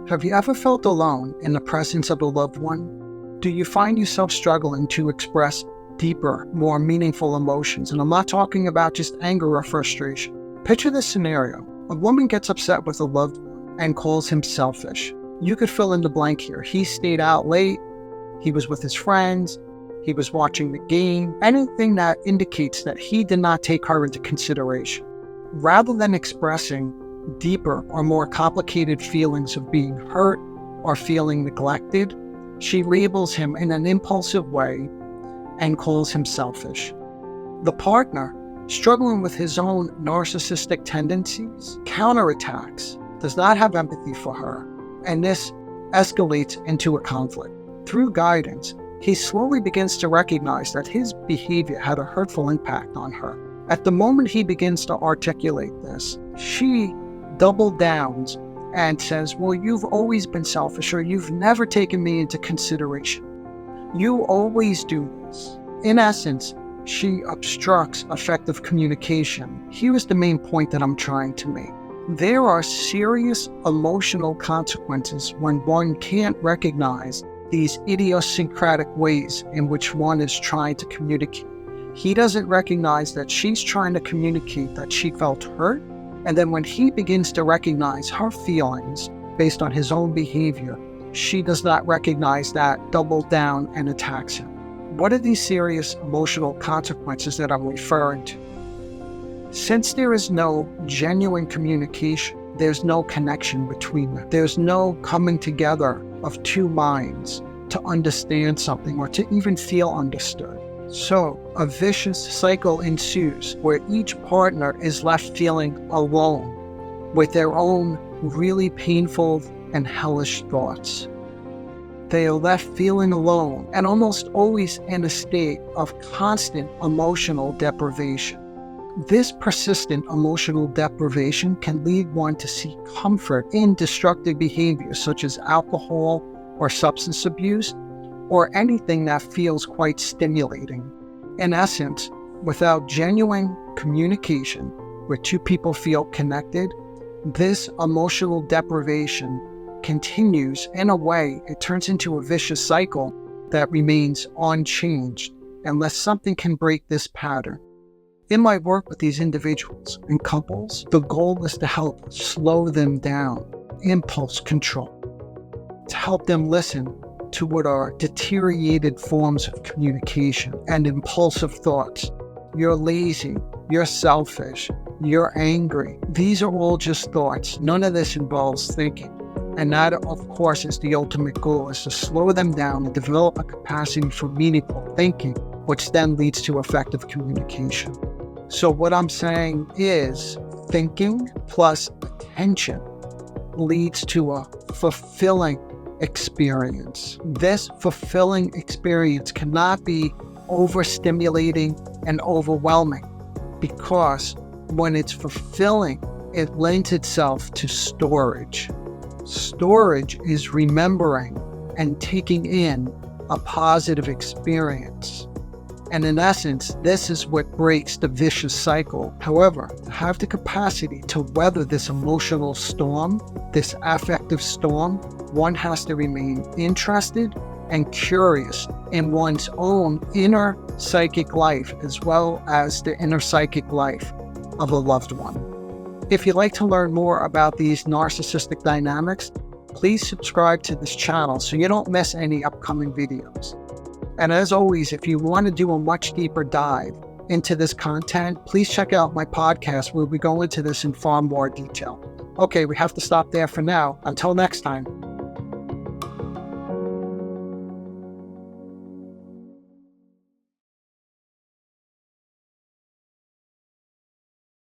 Have you ever felt alone in the presence of a loved one? Do you find yourself struggling to express deeper, more meaningful emotions? And I'm not talking about just anger or frustration. Picture this scenario. A woman gets upset with a loved one and calls him selfish. You could fill in the blank here. He stayed out late. He was with his friends. He was watching the game. Anything that indicates that he did not take her into consideration. Rather than expressing deeper or more complicated feelings of being hurt or feeling neglected, she labels him in an impulsive way and calls him selfish. The partner, struggling with his own narcissistic tendencies, counterattacks, does not have empathy for her, and this escalates into a conflict. Through guidance, he slowly begins to recognize that his behavior had a hurtful impact on her. At the moment he begins to articulate this, she double downs and says, well, you've always been selfish, or you've never taken me into consideration. You always do this. In essence, she obstructs effective communication. Here's the main point that I'm trying to make. There are serious emotional consequences when one can't recognize these idiosyncratic ways in which one is trying to communicate. He doesn't recognize that she's trying to communicate that she felt hurt. And then when he begins to recognize her feelings based on his own behavior, she does not recognize that, doubles down, and attacks him. What are these serious emotional consequences that I'm referring to? Since there is no genuine communication, there's no connection between them. There's no coming together of two minds to understand something or to even feel understood. So a vicious cycle ensues where each partner is left feeling alone with their own really painful and hellish thoughts. They are left feeling alone and almost always in a state of constant emotional deprivation. This persistent emotional deprivation can lead one to seek comfort in destructive behaviors such as alcohol or substance abuse, or anything that feels quite stimulating. In essence, without genuine communication where two people feel connected, this emotional deprivation continues. In a way, it turns into a vicious cycle that remains unchanged unless something can break this pattern. In my work with these individuals and couples, the goal is to help slow them down, impulse control, to help them listen to what are deteriorated forms of communication and impulsive thoughts. You're lazy, you're selfish, you're angry. These are all just thoughts. None of this involves thinking. And that, of course, is the ultimate goal, is to slow them down and develop a capacity for meaningful thinking, which then leads to effective communication. So what I'm saying is thinking plus attention leads to a fulfilling experience. This fulfilling experience cannot be overstimulating and overwhelming, because when it's fulfilling, it lends itself to storage. Storage is remembering and taking in a positive experience. And in essence, this is what breaks the vicious cycle. However, to have the capacity to weather this emotional storm, this affective storm, one has to remain interested and curious in one's own inner psychic life, as well as the inner psychic life of a loved one. If you'd like to learn more about these narcissistic dynamics, please subscribe to this channel so you don't miss any upcoming videos. And as always, if you want to do a much deeper dive into this content, please check out my podcast where we go into this in far more detail. Okay, we have to stop there for now. Until next time.